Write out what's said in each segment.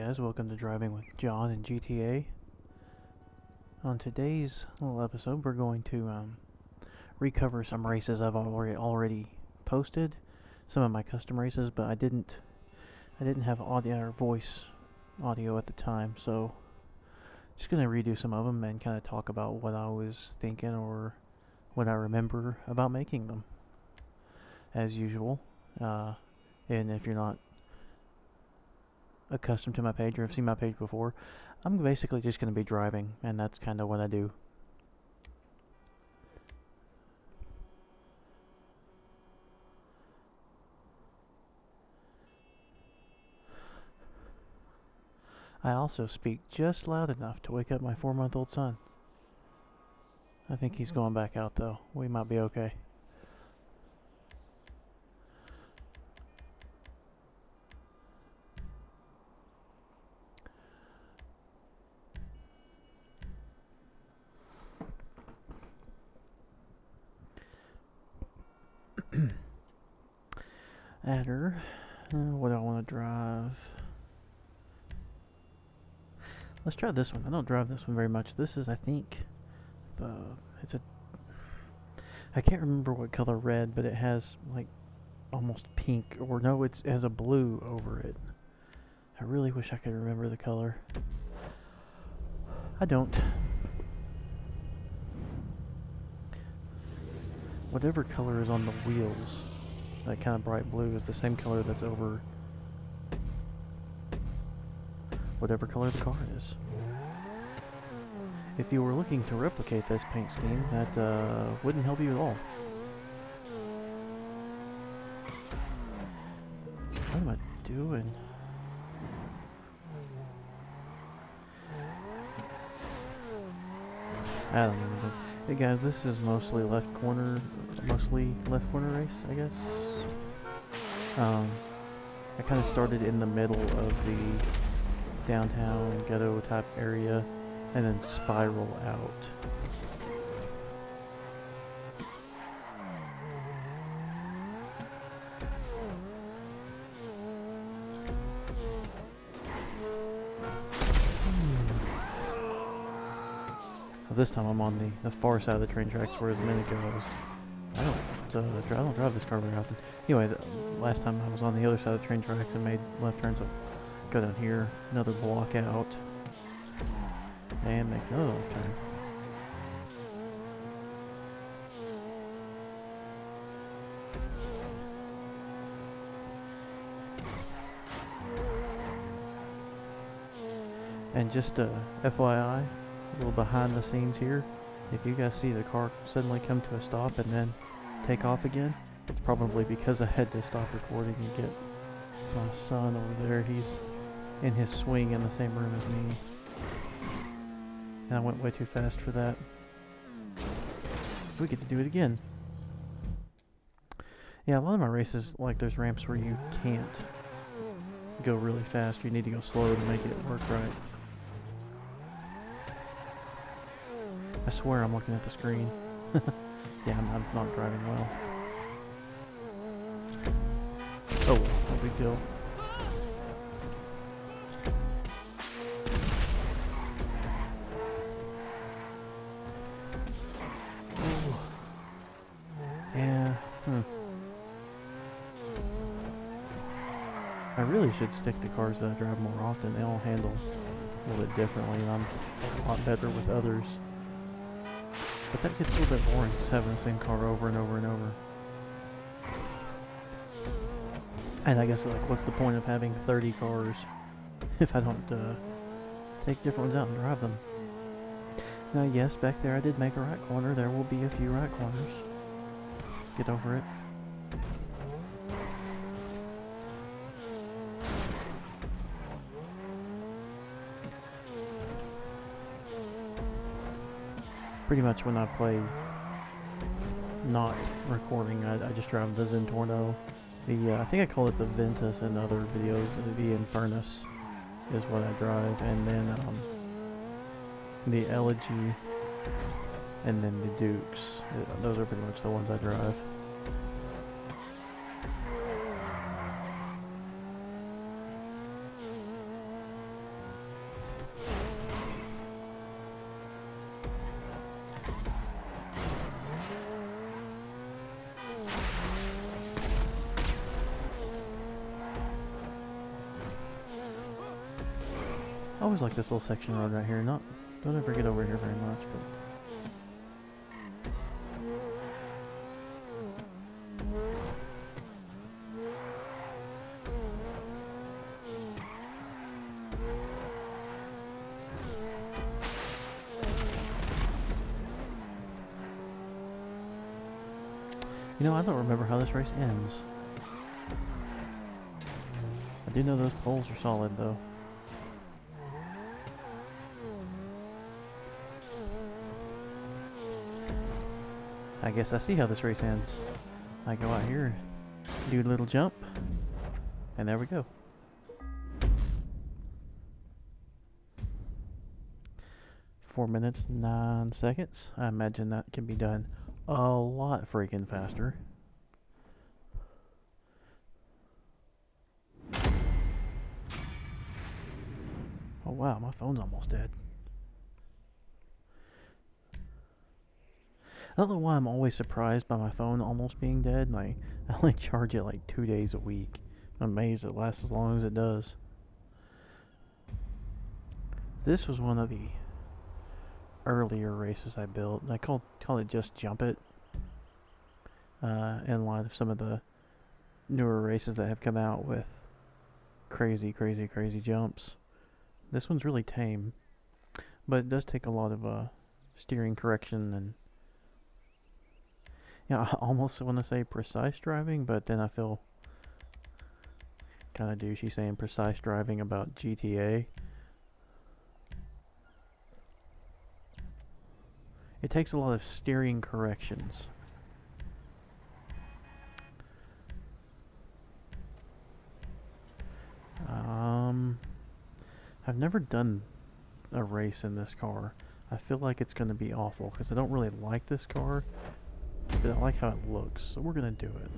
guys, welcome to Driving with John and GTA. On today's little episode, we're going to recover some races I've already posted, some of my custom races, but I didn't have audio or voice audio at the time, so just gonna redo some of them and kind of talk about what I was thinking or what I remember about making them, as usual. And if you're not accustomed to my page or have seen my page before, I'm basically just going to be driving, and that's kind of what I do. I also speak just loud enough to wake up my 4-month-old son. I think he's going back out though. We might be okay. Adder, what do I want to drive? Let's try this one. I don't drive this one very much. This is, I think, I can't remember what color red, but it has like almost pink, or no, it has a blue over it. I really wish I could remember the color. I don't. Whatever color is on the wheels, that kind of bright blue, is the same color that's over whatever color the car is. If you were looking to replicate this paint scheme, that wouldn't help you at all. What am I doing? I don't know. Hey guys, this is mostly left corner race, I guess. I kind of started in the middle of the downtown ghetto type area and then spiral out. This time I'm on the far side of the train tracks, whereas a minute ago I don't drive this car very often. Anyway, last time I was on the other side of the train tracks and made left turns, so go down here, another block out, and make another left turn. And just FYI, a little behind the scenes here, if you guys see the car suddenly come to a stop and then take off again, it's probably because I had to stop recording and get my son over there. He's in his swing in the same room as me, and I went way too fast for that. We get to do it again. Yeah, a lot of my races, like, there's ramps where you can't go really fast. You need to go slow to make it work right. I swear I'm looking at the screen. Yeah, I'm not driving well. Oh, no big deal. Oh. Yeah, I really should stick to cars that I drive more often. They all handle a little bit differently, and I'm a lot better with others. But that gets a little bit boring, just having the same car over and over and over. And I guess, like, what's the point of having 30 cars if I don't take different ones out and drive them? Now, yes, back there I did make a right corner. There will be a few right corners. Get over it. Pretty much when I play not recording, I just drive the Zentorno. I think I call it the Ventus in other videos. The Infernus is what I drive, and then the Elegy, and then the Dukes. Those are pretty much the ones I drive. always like this little section of road right here. Don't ever get over here very much, but you know, I don't remember how this race ends. I do know those poles are solid, though. I guess I see how this race ends. I go out here, do a little jump, and there we go. Four minutes, 9 seconds. I imagine that can be done a lot freaking faster. Oh wow, my phone's almost dead. I don't know why I'm always surprised by my phone almost being dead. Like, I only charge it like 2 days a week. I'm amazed it lasts as long as it does. This was one of the earlier races I built. I call it Just Jump It. In light of some of the newer races that have come out with crazy jumps. This one's really tame, but it does take a lot of steering correction and, you know, I almost want to say precise driving, but then I feel kind of douchey saying precise driving about GTA. It takes a lot of steering corrections. I've never done a race in this car. I feel like it's going to be awful because I don't really like this car, but I like how it looks, so we're going to do it.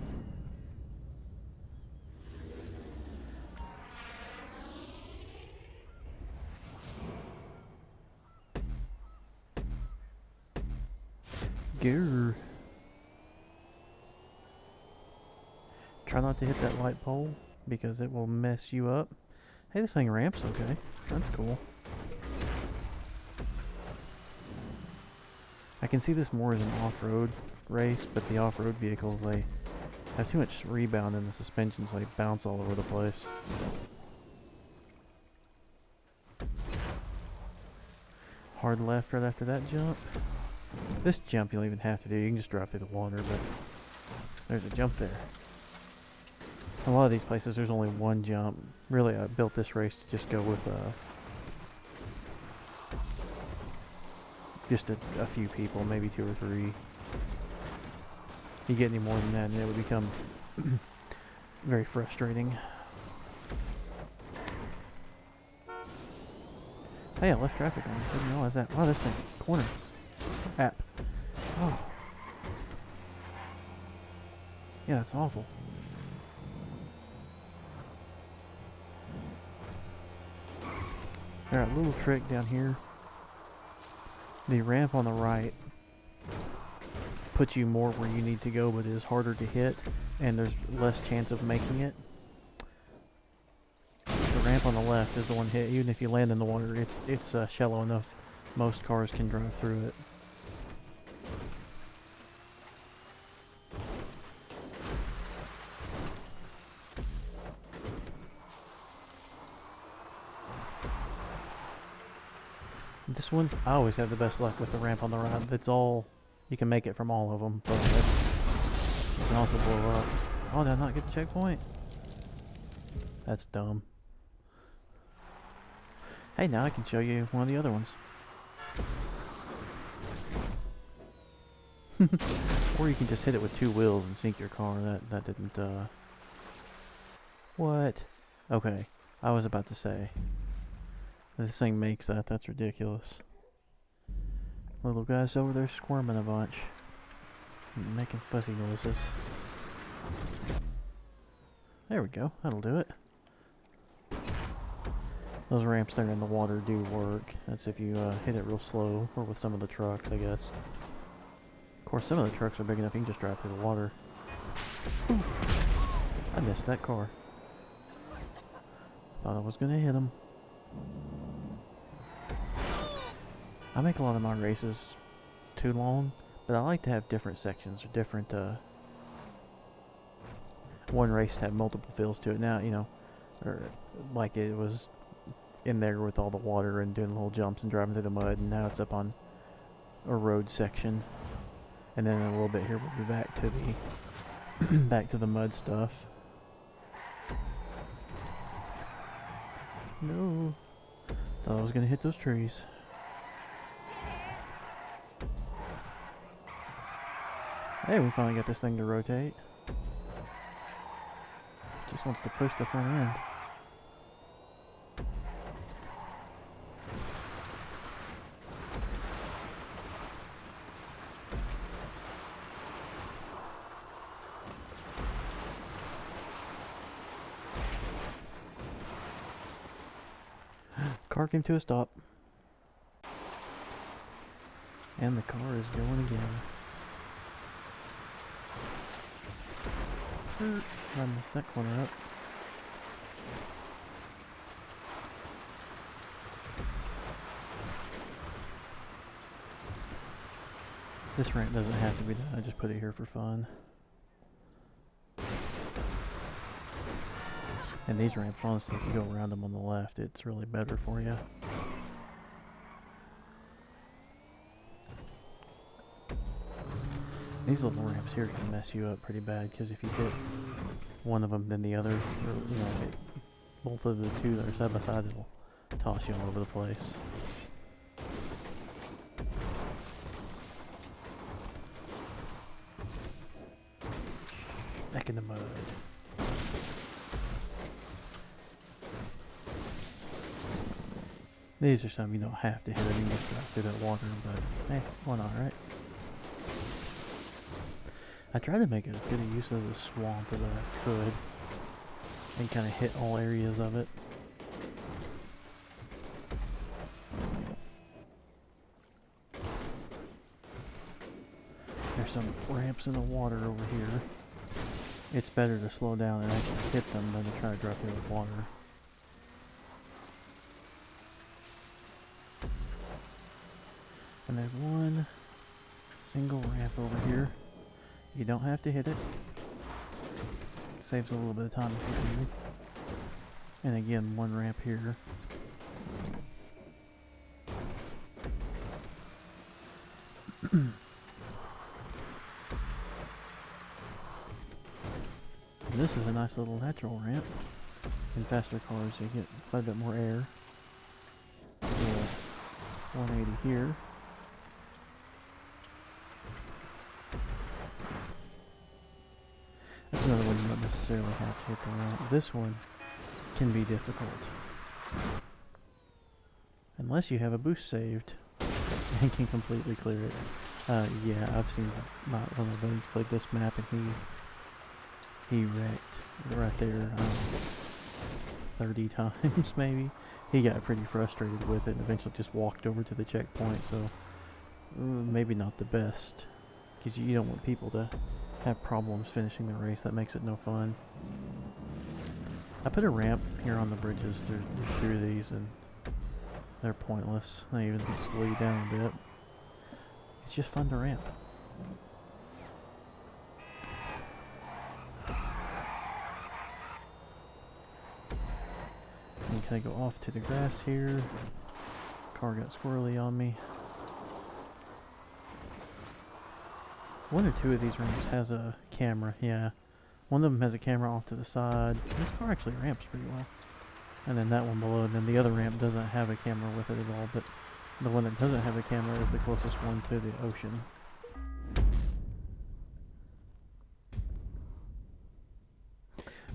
Grr. Try not to hit that light pole because it will mess you up. Hey, this thing ramps okay. That's cool. I can see this more as an off-road race, but the off-road vehicles, they have too much rebound in the suspension, so they bounce all over the place. Hard left right after that jump. This jump you don't even have to do. You can just drive through the water, but there's a jump there. A lot of these places there's only one jump. Really, I built this race to just go with just a few people, maybe 2 or 3. You get any more than that and it would become very frustrating. Hey, I left traffic on. Didn't realize that. Wow, this thing. Corner. App. Oh. Yeah, that's awful. Alright, little trick down here. The ramp on the right puts you more where you need to go, but it is harder to hit, and there's less chance of making it. The ramp on the left is the one hit. Even if you land in the water, it's shallow enough. Most cars can drive through it. This one, I always have the best luck with the ramp on the right. It's all, you can make it from all of them, but you can also blow up. Oh, did I not get the checkpoint? That's dumb. Hey, now I can show you one of the other ones. Or you can just hit it with 2 wheels and sink your car. That didn't, What? Okay, I was about to say. This thing makes that. That's ridiculous. Little guy's over there squirming a bunch. Making fuzzy noises. There we go. That'll do it. Those ramps there in the water do work. That's if you hit it real slow, or with some of the trucks, I guess. Of course, some of the trucks are big enough you can just drive through the water. Ooh. I missed that car. Thought I was gonna hit him. I make a lot of my races too long, but I like to have different sections or different, one race to have multiple fills to it. Now, you know, or like it was in there with all the water and doing little jumps and driving through the mud, and now it's up on a road section. And then in a little bit here we'll be back to the back to the mud stuff. No, thought I was gonna hit those trees. Hey, we finally got this thing to rotate. Just wants to push the front end. Car came to a stop. And the car is going again. I messed that corner up. This ramp doesn't have to be done, I just put it here for fun. And these ramps, honestly, if you go around them on the left, it's really better for you. These little ramps here can mess you up pretty bad, because if you hit one of them, then the other, or, you know, both of the two that are side by side, it'll toss you all over the place. Back in the mud. These are some you don't have to hit. I mean, just drive through that water, but hey, why not, right? I tried to make as good a use of the swamp as I could and kind of hit all areas of it. There's some ramps in the water over here. It's better to slow down and actually hit them than to try to drive through the water. And there's one single ramp over here. You don't have to hit it. Saves a little bit of time if you do. And again, one ramp here. This is a nice little natural ramp. In faster cars, you get quite a bit more air. 180 here. That's another one you don't necessarily have to hit the ramp. This one can be difficult. Unless you have a boost saved and can completely clear it. Yeah, I've seen one of my buddies played this map and he wrecked right there 30 times maybe. He got pretty frustrated with it and eventually just walked over to the checkpoint, so maybe not the best. Because you don't want people to have problems finishing the race. That makes it no fun. I put a ramp here on the bridges through these, and they're pointless. They even slow you down a bit. It's just fun to ramp. And can I go off to the grass here? Car got squirrely on me. One or two of these ramps has a camera, yeah. One of them has a camera off to the side. This car actually ramps pretty well. And then that one below, and then the other ramp doesn't have a camera with it at all, but the one that doesn't have a camera is the closest one to the ocean.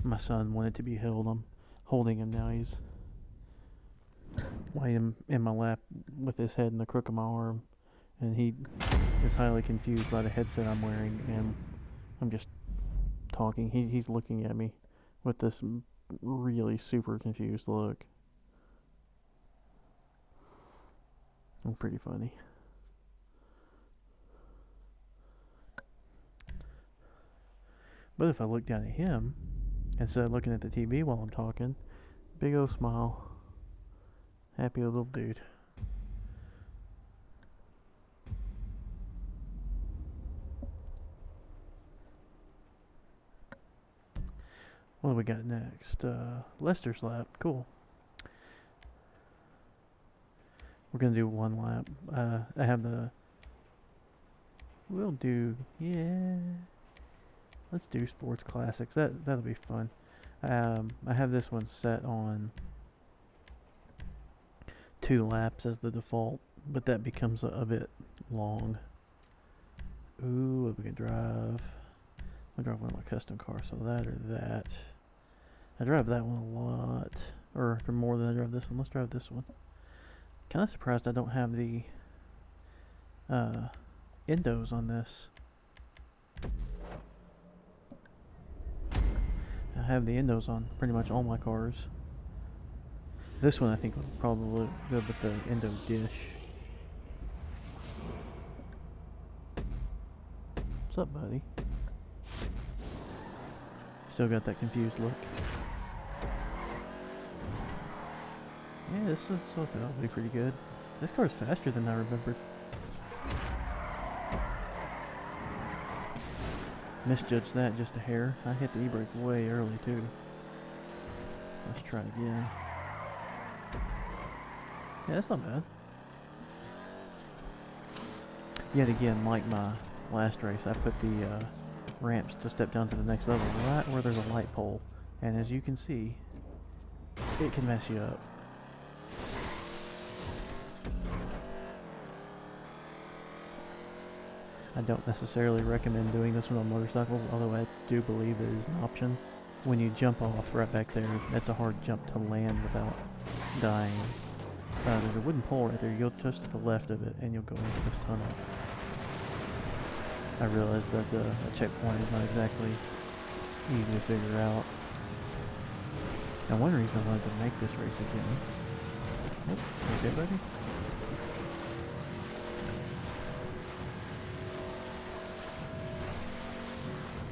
My son wanted to be held. I'm holding him now. He's laying in my lap with his head in the crook of my arm, and he is highly confused by the headset I'm wearing, and I'm just talking. He's looking at me with this really super confused look. I'm pretty funny. But if I look down at him instead of looking at the TV while I'm talking, big old smile. Happy little dude. What do we got next? Lester's lap. Cool. We're gonna do one lap. I have the... We'll do... Yeah. Let's do Sports Classics. That'll be fun. I have this one set on 2 laps as the default, but that becomes a bit long. Ooh, what we can drive. I'll drive one of my custom cars, so that or that. I drive that one a lot, or more than I drive this one. Let's drive this one. Kind of surprised I don't have the endos on this. I have the endos on pretty much all my cars. This one I think will probably look good with the endo dish. What's up, buddy? Still got that confused look. Yeah, this looks like that'll be pretty good. This car's faster than I remembered. Misjudged that just a hair. I hit the e-brake way early too. Let's try it again. Yeah, that's not bad. Yet again, like my last race, I put the ramps to step down to the next level right where there's a light pole. And as you can see, it can mess you up. I don't necessarily recommend doing this one on motorcycles, although I do believe it is an option. When you jump off right back there, that's a hard jump to land without dying. There's a wooden pole right there. You'll just to the left of it and you'll go into this tunnel. I realize that the checkpoint is not exactly easy to figure out. Now one reason I wanted to make this race again. Oh, okay buddy?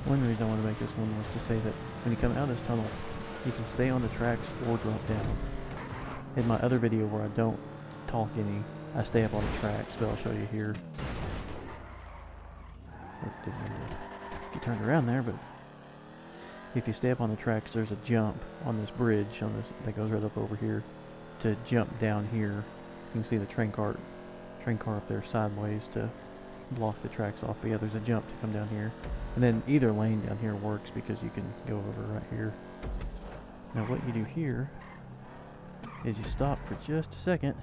One reason I want to make this one was to say that when you come out of this tunnel, you can stay on the tracks or drop down. In my other video where I don't talk any, I stay up on the tracks, but I'll show you here. You turned around there, but if you stay up on the tracks, there's a jump on this bridge on this that goes right up over here. To jump down here, you can see the train car up there sideways to block the tracks off. But yeah, there's a jump to come down here. And then either lane down here works because you can go over right here. Now what you do here is you stop for just a second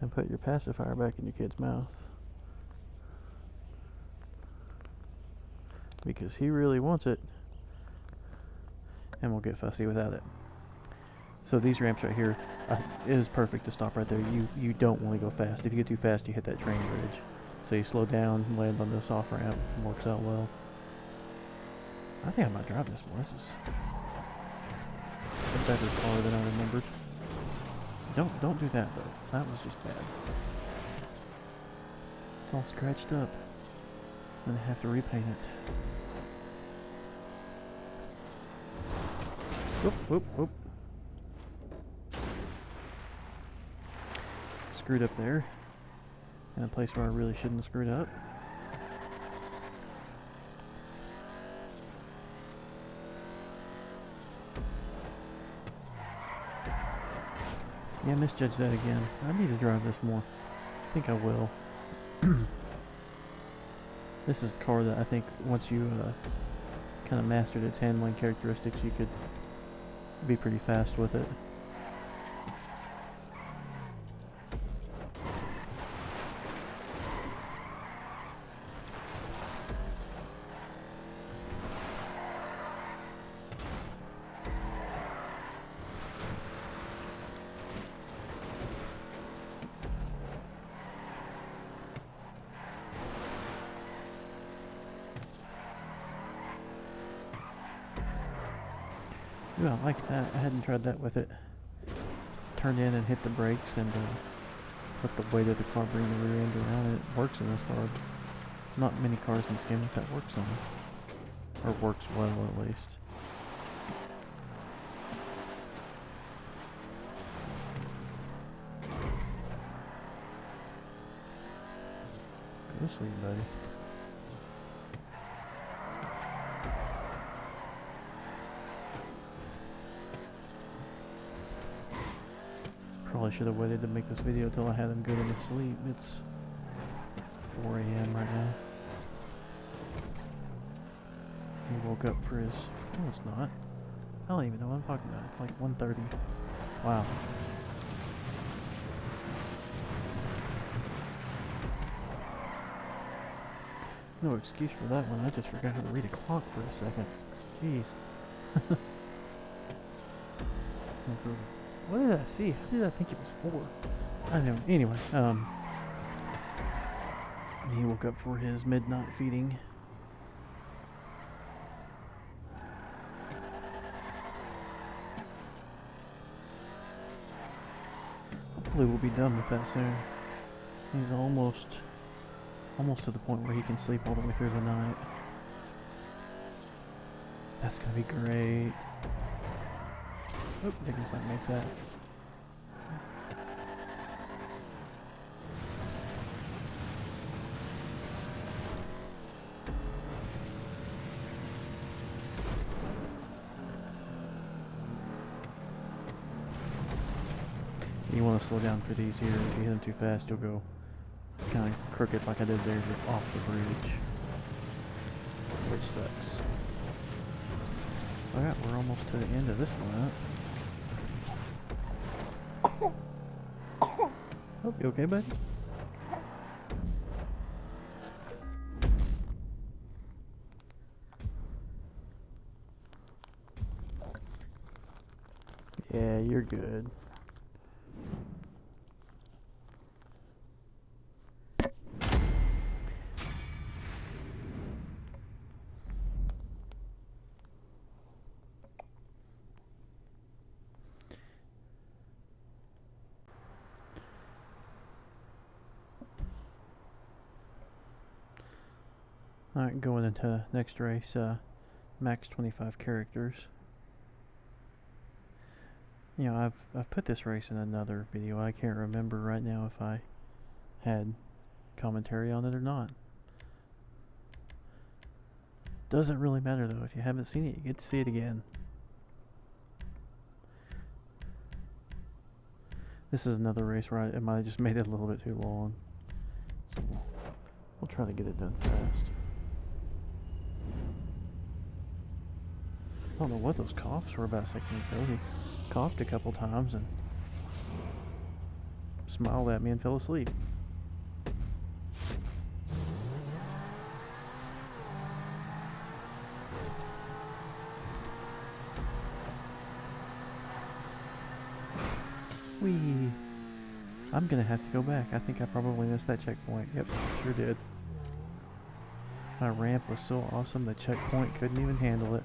and put your pacifier back in your kid's mouth. Because he really wants it. And we'll get fussy without it. So these ramps right here, it is perfect to stop right there. You don't want to go fast. If you get too fast, you hit that train bridge. So you slow down, land on this off ramp, and works out well. I think I might drive this more. This is a better car than I remembered. Don't do that though. That was just bad. It's all scratched up. I'm gonna have to repaint it. Whoop, whoop, whoop. Screwed up there. In a place where I really shouldn't have screwed up. Yeah, misjudged that again. I need to drive this more. I think I will. This is a car that I think once you kind of mastered its handling characteristics, you could be pretty fast with it. Ooh, I like that. I hadn't tried that with it. Turn in and hit the brakes and let the weight of the car bring the rear end around. And it works in this car. Not many cars in this game that works on. Or works well, at least. Go sleep, buddy. should have waited to make this video till I had him good in his sleep. It's 4 a.m. right now. He woke up for his... No, it's not. I don't even know what I'm talking about. It's like 1:30. Wow. No excuse for that one. I just forgot how to read a clock for a second. Jeez. What did I see? How did I think it was 4? I don't know. Anyway, he woke up for his midnight feeding. Hopefully we'll be done with that soon. He's almost to the point where he can sleep all the way through the night. That's gonna be great. Oh, didn't quite make that. You want to slow down for these here. If you hit them too fast, you'll go kind of crooked like I did there off the bridge, which sucks. Alright, we're almost to the end of this lap. Oh, you okay, bud? Yeah, you're good. Alright, going into next race, max 25 characters. You know, I've put this race in another video. I can't remember right now if I had commentary on it or not. Doesn't really matter though. If you haven't seen it, you get to see it again. This is another race where I might have just made it a little bit too long. So we'll try to get it done fast. I don't know what those coughs were about a second ago. He coughed a couple times and smiled at me and fell asleep. Whee! I'm gonna have to go back. I think I probably missed that checkpoint. Yep, sure did. My ramp was so awesome the checkpoint couldn't even handle it.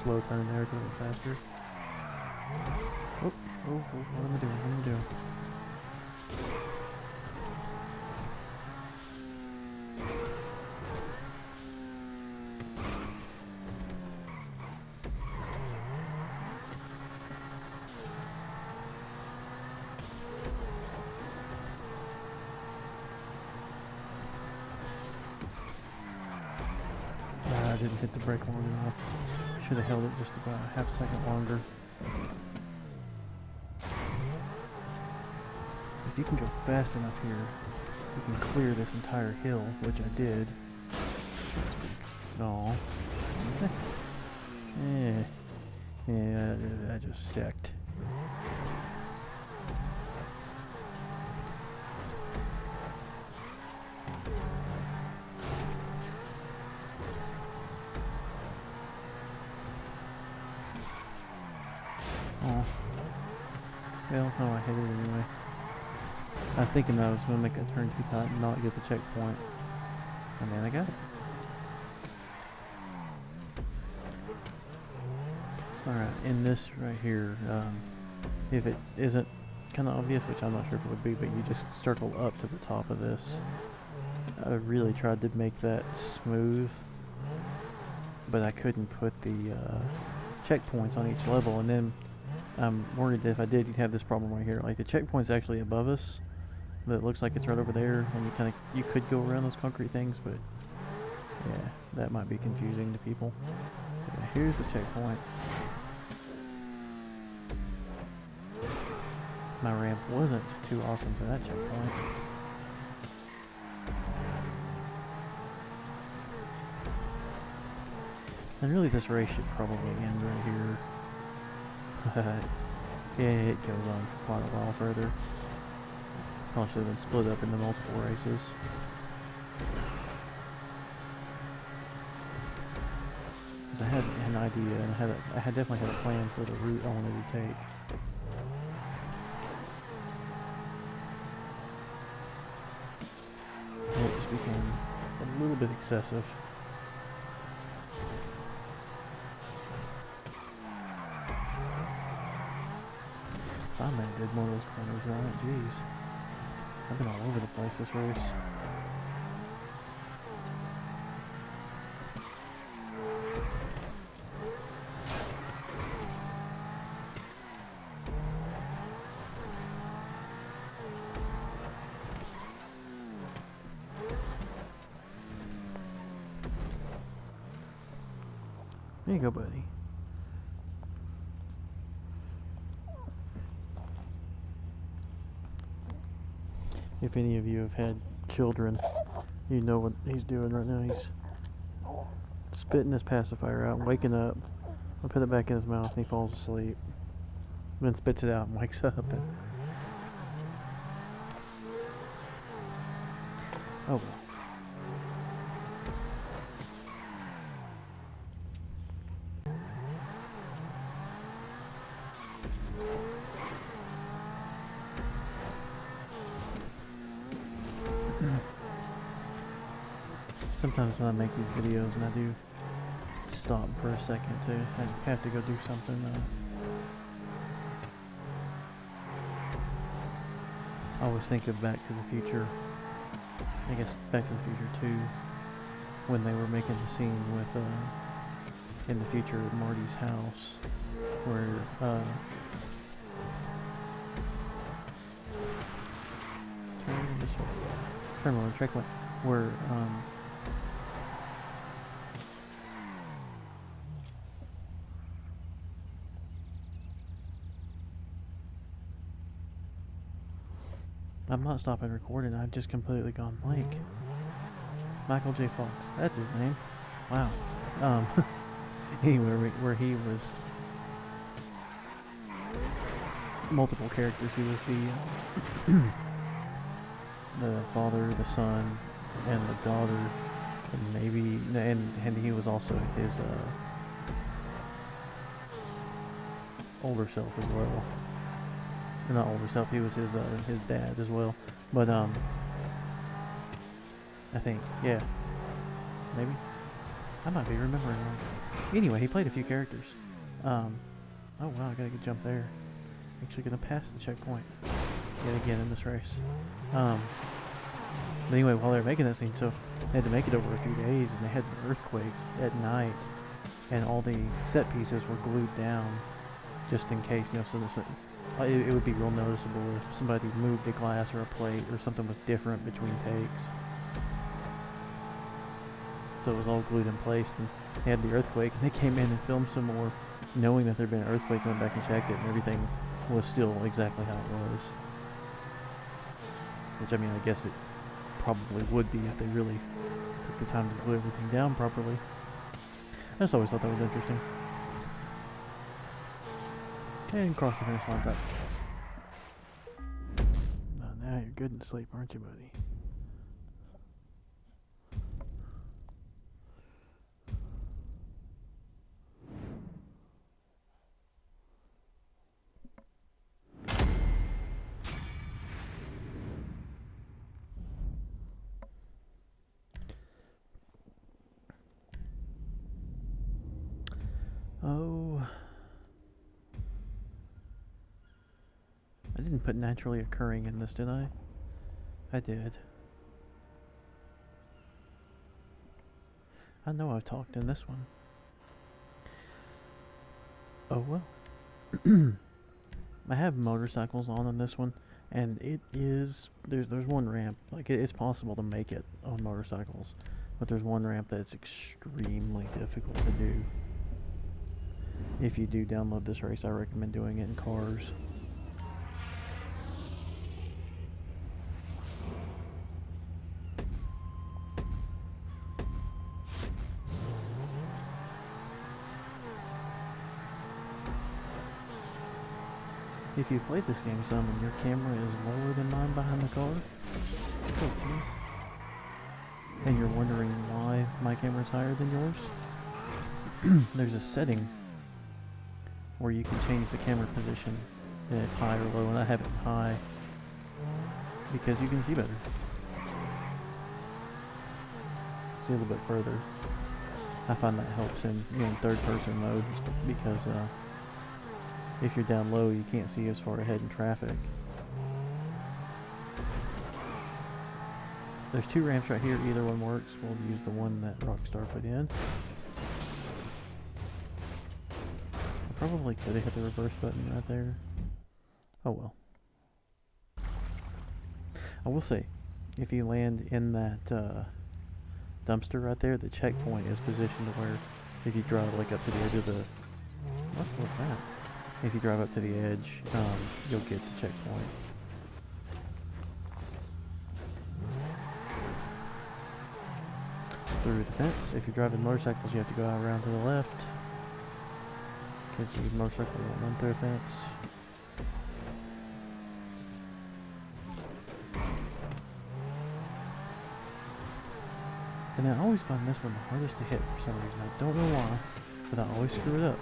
Slow turn there, going faster. Oh, what am I doing? What am I doing? I didn't hit the brake long enough. Should have held it just about a half second longer. If you can go fast enough here, you can clear this entire hill, which I did. Oh. Yeah, I just sacked. Oh. Well, no, I hit it anyway. I was thinking that I was going to make that turn too tight and not get the checkpoint. And then I got it. Alright, in this right here, if it isn't kind of obvious, which I'm not sure if it would be, but you just circle up to the top of this. I really tried to make that smooth, but I couldn't put the checkpoints on each level, and then I'm worried that if I did, you'd have this problem right here. Like, the checkpoint's actually above us, that looks like it's right over there, and you could go around those concrete things, but yeah, that might be confusing to people. Yeah, here's the checkpoint. My ramp wasn't too awesome for that checkpoint. And really this race should probably end right here. Yeah, it goes on for quite a while further. Probably should have been split up into multiple races. Because I had an idea, and I had definitely had a plan for the route I wanted to take. And it just became a little bit excessive. Finally I did one of those corners right, jeez. I've been all over the place this race. There you go, buddy. If any of you have had children, you know what he's doing right now. He's spitting his pacifier out, waking up. I put it back in his mouth and he falls asleep. Then spits it out and wakes up. And oh well. Sometimes when I make these videos and I do stop for a second I have to go do something, I always think of Back to the Future. I guess Back to the Future 2, when they were making the scene with, in the future at Marty's house, where, turn on the track light, where, I'm not stopping recording, I've just completely gone blank. Michael J. Fox, that's his name. Wow. Anyway, where he was multiple characters. He was the father, the son, and the daughter, and maybe, and he was also his older self as well. Not older self, he was his dad as well. But I think, yeah, maybe I might be remembering wrong. Anyway, he played a few characters. Oh wow, I gotta get jump there. Actually gonna pass the checkpoint yet again in this race. But anyway, while they were making that scene, so they had to make it over a few days, and they had an earthquake at night, and all the set pieces were glued down just in case, you know, so it would be real noticeable if somebody moved a glass or a plate or something was different between takes. So it was all glued in place, and they had the earthquake, and they came in and filmed some more, knowing that there'd been an earthquake, went back and checked it, and everything was still exactly how it was. Which, I mean, I guess it probably would be if they really took the time to glue everything down properly. I just always thought that was interesting. And cross the finish line's up. Now you're good and sleep, aren't you, buddy? Oh, I didn't put naturally occurring in this, did I? I did. I know I've talked in this one. Oh well. I have motorcycles on in this one, And it is there's one ramp, like it's possible to make it on motorcycles, but there's one ramp that's extremely difficult to do. If you do download this race, I recommend doing it in cars. If you played this game some and your camera is lower than mine behind the car, oh geez, and you're wondering why my camera's higher than yours, there's a setting where you can change the camera position, and it's high or low, and I have it high because you can see better. See a little bit further. I find that helps in third person mode because if you're down low, you can't see as far ahead in traffic. There's two ramps right here. Either one works. We'll use the one that Rockstar put in. I probably could have hit the reverse button right there. Oh well. I will say, if you land in that dumpster right there, the checkpoint is positioned to where if you drive like up to the edge of the... What was that? If you drive up to the edge, you'll get the checkpoint. Through the fence. If you're driving motorcycles, you have to go out around to the left, because the motorcycle won't run through a fence. And I always find this one the hardest to hit for some reason. I don't know why, but I always screw it up.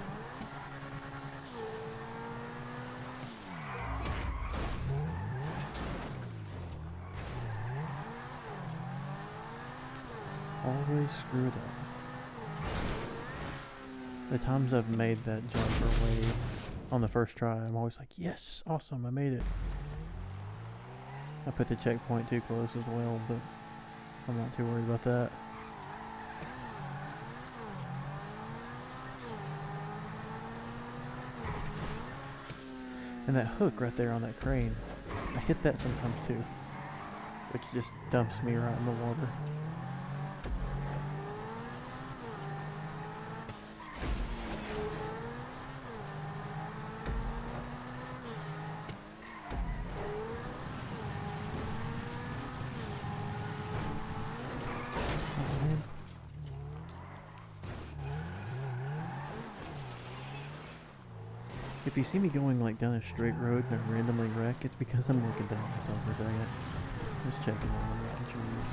Always screw it up. The times I've made that jump or wave on the first try, I'm always like, yes, awesome, I made it. I put the checkpoint too close as well, but I'm not too worried about that. And that hook right there on that crane, I hit that sometimes too, which just dumps me right in the water. If you see me going like down a straight road and I randomly wreck, it's because I'm looking down myself for a second. Just checking on them, making trees.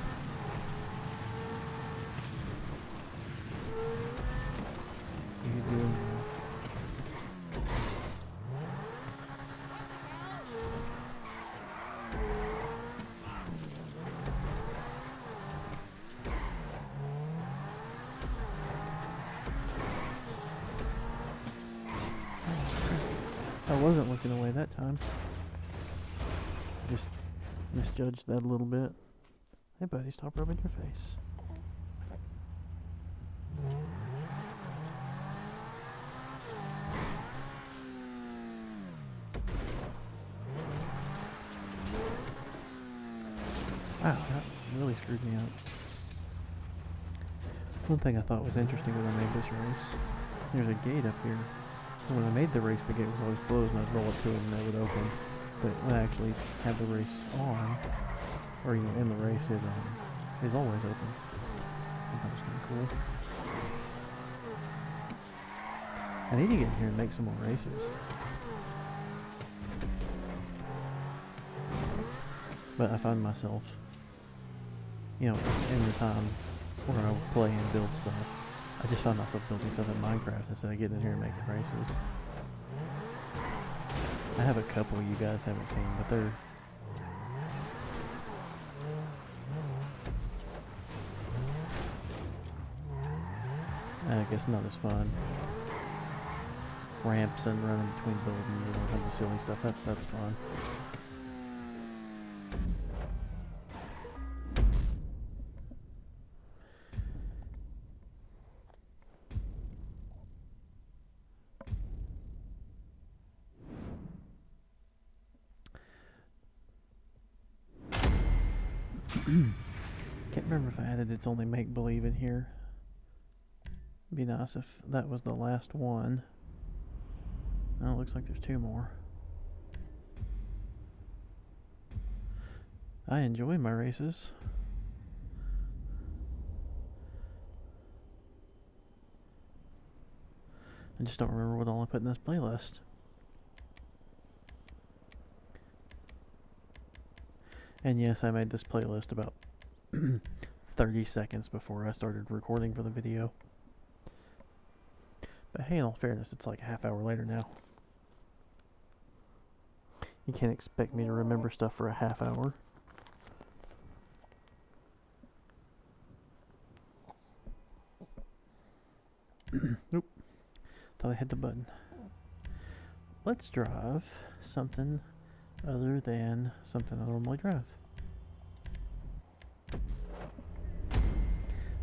You doing well. I wasn't looking away that time. Just misjudged that a little bit. Hey buddy, stop rubbing your face. Wow, that really screwed me up. One thing I thought was interesting when I made this race, there's a gate up here. When I made the race, the gate was always closed and I'd roll up to it and it would open. But when I actually have the race on, or in the race, it is always open. I thought it was kind of cool. I need to get in here and make some more races. But I find myself, in the time where I play and build stuff, I just found myself building stuff in Minecraft instead of getting in here and making races. I have a couple you guys haven't seen, but they're... I guess not as fun. Ramps and running between buildings and all kinds of silly stuff, that's fun. Can't remember if I added It's Only Make Believe in here. Be nice if that was the last one. Oh, it looks like there's two more. I enjoy my races. I just don't remember what all I put in this playlist. And yes, I made this playlist about 30 seconds before I started recording for the video. But hey, in all fairness, it's like a half hour later now. You can't expect me to remember stuff for a half hour. Nope. Thought I hit the button. Let's drive something other than something I normally drive.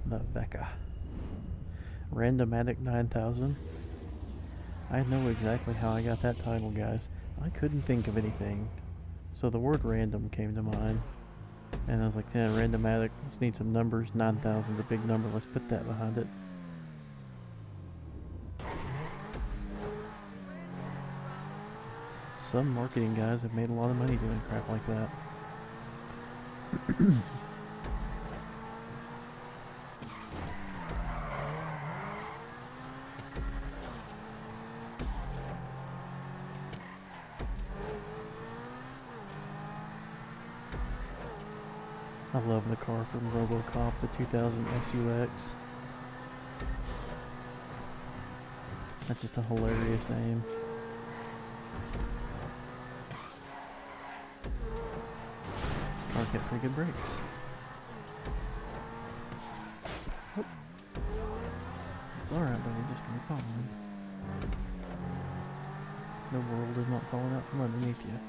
The Veka. Randomatic 9000. I know exactly how I got that title, guys. I couldn't think of anything. So the word random came to mind. And I was like, yeah, Randomatic, let's need some numbers. 9000 is a big number, let's put that behind it. Some marketing guys have made a lot of money doing crap like that. I love the car from RoboCop, the 2000 SUX. That's just a hilarious name. Car kept pretty good brakes. Oh. It's alright, buddy, just keep on. The world is not falling out from underneath you.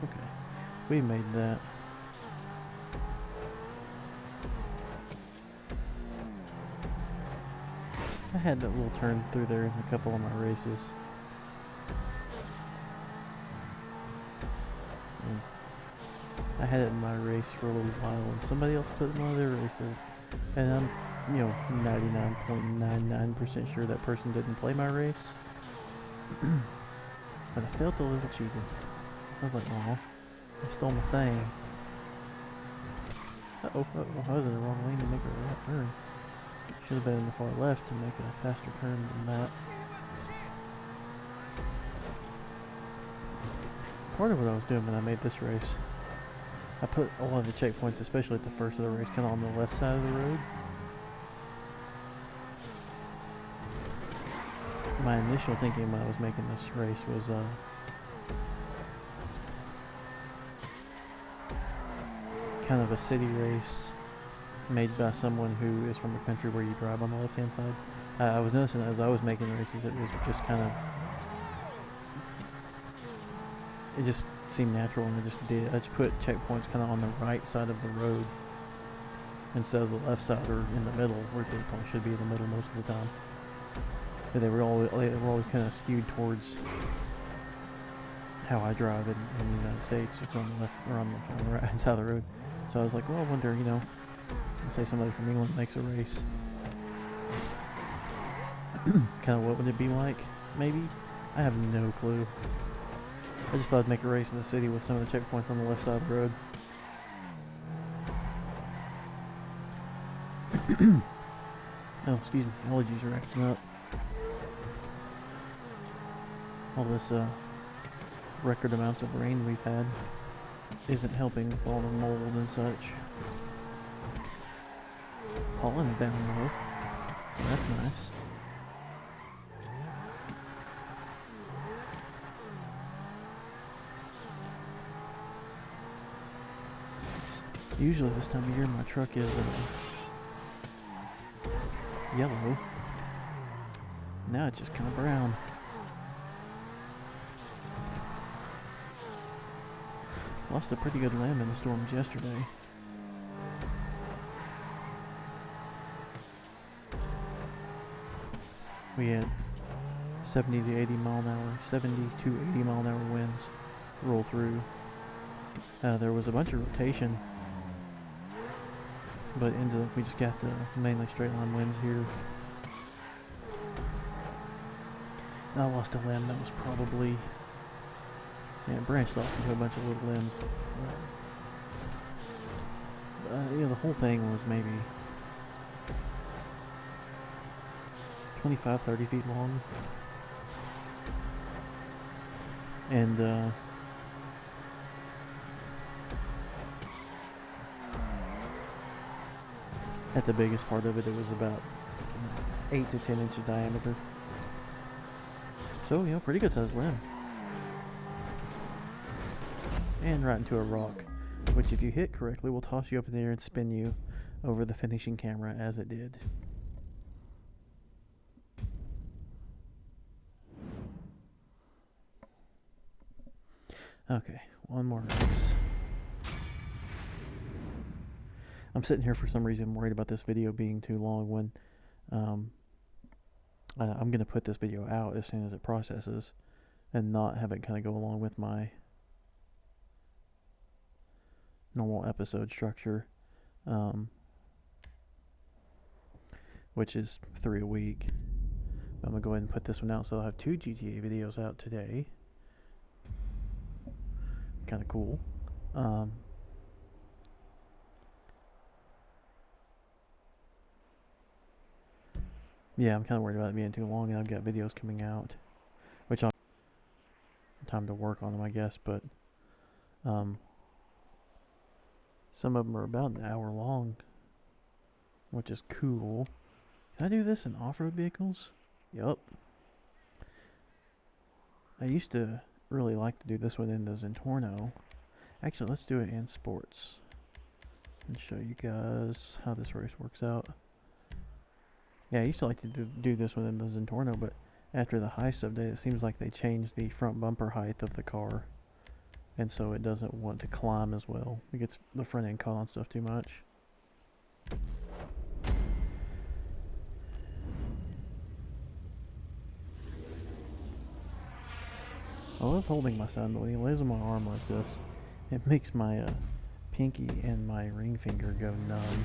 Okay, we made that. I had that little turn through there in a couple of my races. And I had it in my race for a little while, and somebody else put it in one of their races, and I'm, 99.99% sure that person didn't play my race. But I felt a little cheated. I was like, oh, they stole my thing. Uh-oh, I was in the wrong lane to make a right turn. Should have been in the far left to make a faster turn than that. Part of what I was doing when I made this race, I put a lot of the checkpoints, especially at the first of the race, kind of on the left side of the road. My initial thinking when I was making this race was, kind of a city race made by someone who is from a country where you drive on the left hand side. I was noticing as I was making the races, it was just kind of, it just seemed natural, and I just did. I just put checkpoints kind of on the right side of the road instead of the left side or in the middle, where they probably should be in the middle most of the time. But they were always kind of skewed towards how I drive in the United States, just on the left or on the right hand side of the road. So I was like, well, I wonder, let's say somebody from England makes a race. Kind of what would it be like? Maybe? I have no clue. I just thought I'd make a race in the city with some of the checkpoints on the left side of the road. Oh, excuse me, allergies are acting up. All this, record amounts of rain we've had isn't helping with all the mold and such. Pollen's down low. That's nice. Usually this time of year my truck is yellow. Now it's just kind of brown. Lost a pretty good limb in the storms yesterday. We had 70 to 80 mile an hour, 70 to 80 mile an hour winds roll through. There was a bunch of rotation, but we just got mainly straight line winds here. And I lost a limb that was probably, yeah, it branched off into a bunch of little limbs. The whole thing was maybe 25, 30 feet long. And at the biggest part of it, it was about 8 to 10 inches diameter. So, pretty good sized limb. And right into a rock, which if you hit correctly will toss you up in the air and spin you over the finishing camera as it did. Okay, one more race. I'm sitting here for some reason worried about this video being too long when I'm going to put this video out as soon as it processes and not have it kind of go along with my normal episode structure, which is 3 a week. I'm going to go ahead and put this one out, so I'll have 2 GTA videos out today. Kind of cool. Yeah, I'm kind of worried about it being too long, and I've got videos coming out, which I'll have time to work on them, I guess, but some of them are about an hour long, which is cool. Can I do this in off-road vehicles? Yup. I used to really like to do this one in the Zentorno. Actually, let's do it in sports and show you guys how this race works out. Yeah, I used to like to do this one in the Zentorno, but after the heist update, it seems like they changed the front bumper height of the car, and so it doesn't want to climb as well. It gets the front end caught on stuff too much. I love holding my son, but when he lays on my arm like this, it makes my pinky and my ring finger go numb.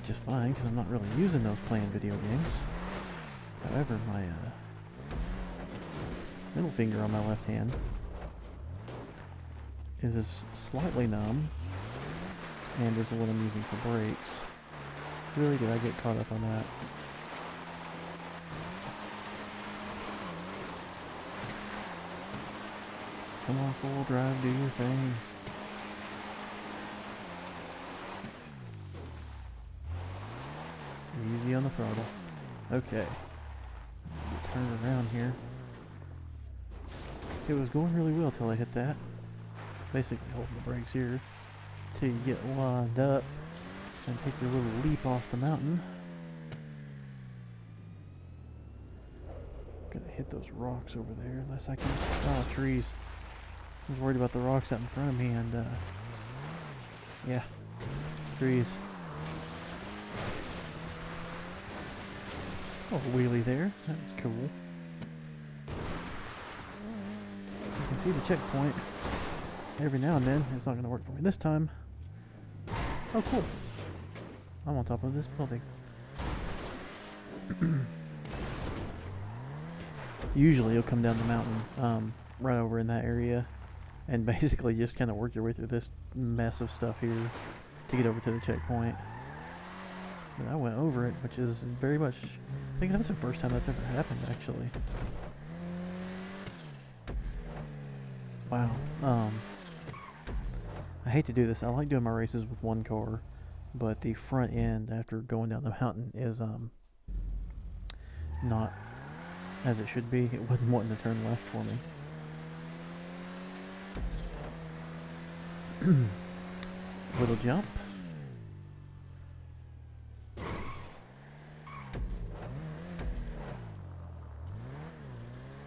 Just fine, because I'm not really using those playing video games. However, my middle finger on my left hand is slightly numb, and is what I'm using for brakes. Really, did I get caught up on that? Come on, full drive, do your thing. Easy on the throttle. Okay. Turn around here. It was going really well till I hit that. Basically holding the brakes here till you get lined up and take your little leap off the mountain. Gonna hit those rocks over there unless I can. Oh, trees. I was worried about the rocks out in front of me, and yeah, trees. Oh, wheelie there. That was cool. You can see the checkpoint every now and then. It's not going to work for me this time. Oh, cool. I'm on top of this building. Usually you'll come down the mountain right over in that area and basically just kind of work your way through this mess of stuff here to get over to the checkpoint. But I went over it, which is very much... I think that's the first time that's ever happened, actually. Wow. I hate to do this. I like doing my races with one car, but the front end after going down the mountain is not as it should be. It wasn't wanting to turn left for me. Little jump.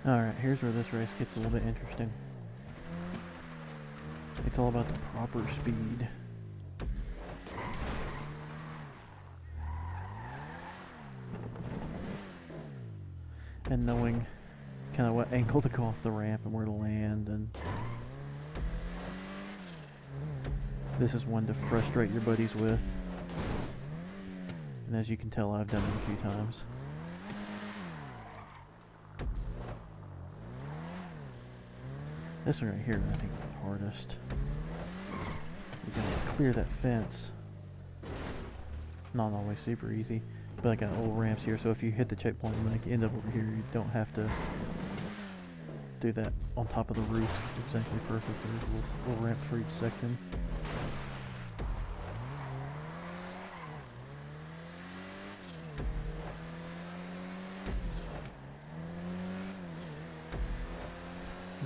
Alright, here's where this race gets a little bit interesting. It's all about the proper speed. and knowing kind of what angle to go off the ramp and where to land. And this is one to frustrate your buddies with. And as you can tell, I've done it a few times. This one right here, I think, is the hardest. You gotta clear that fence. Not always super easy, but I got old ramps here, so if you hit the checkpoint and like end up over here, you don't have to do that on top of the roof. It's exactly perfect. There's little ramps for each section.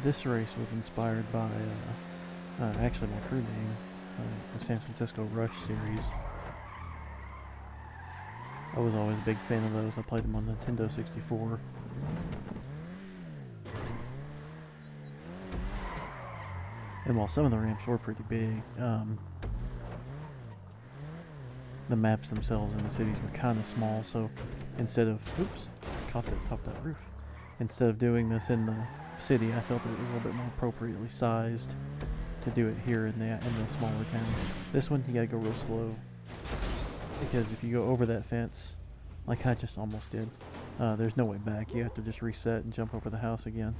This race was inspired by, actually my crew name, the San Francisco Rush series. I was always a big fan of those. I played them on Nintendo 64. And while some of the ramps were pretty big, the maps themselves in the cities were kind of small, so instead of, oops, caught the top of that roof. Instead of doing this in the city, I felt it was a little bit more appropriately sized to do it here in the smaller town. This one, you gotta go real slow, because if you go over that fence, like I just almost did, there's no way back. You have to just reset and jump over the house again.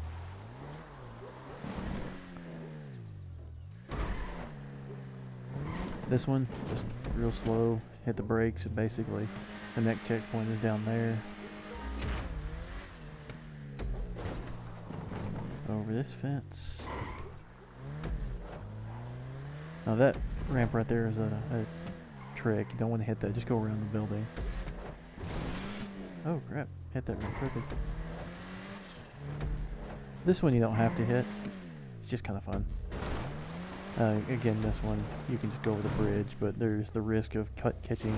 This one, just real slow, hit the brakes, and basically the next checkpoint is down there. Over this fence. Now that ramp right there is a trick. You don't want to hit that. Just go around the building. Oh crap, hit that ramp. Perfect. This one you don't have to hit. It's just kind of fun. Again, this one you can just go over the bridge, but there's the risk of catching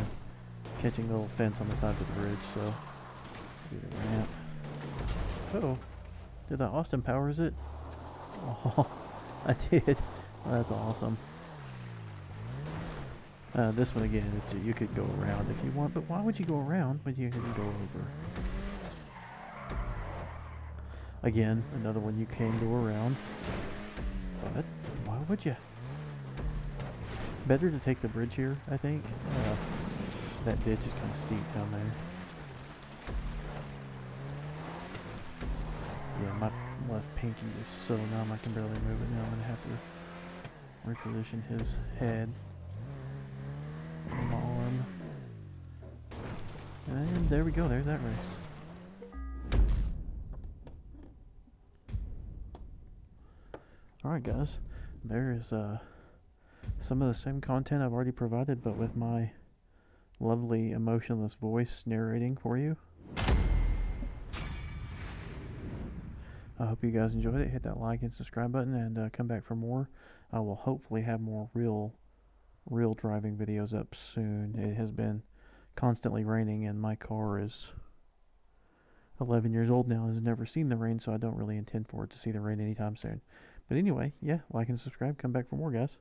a little fence on the sides of the bridge. So do the ramp. Uh-oh. Did that Austin Powers it? Oh, I did. Well, that's awesome. This one again, you could go around if you want, but why would you go around when you can go over? Again, another one you can go around, but why would you? Better to take the bridge here, I think. That ditch is kind of steep down there. Yeah, my left pinky is so numb I can barely move it now. I'm going to have to reposition his head on my arm. And there we go, there's that race. Alright guys, there's some of the same content I've already provided, but with my lovely emotionless voice narrating for you. I hope you guys enjoyed it. Hit that like and subscribe button, and come back for more. I will hopefully have more real driving videos up soon. It has been constantly raining, and my car is 11 years old now, has never seen the rain, so I don't really intend for it to see the rain anytime soon. But anyway, yeah, like and subscribe. Come back for more, guys.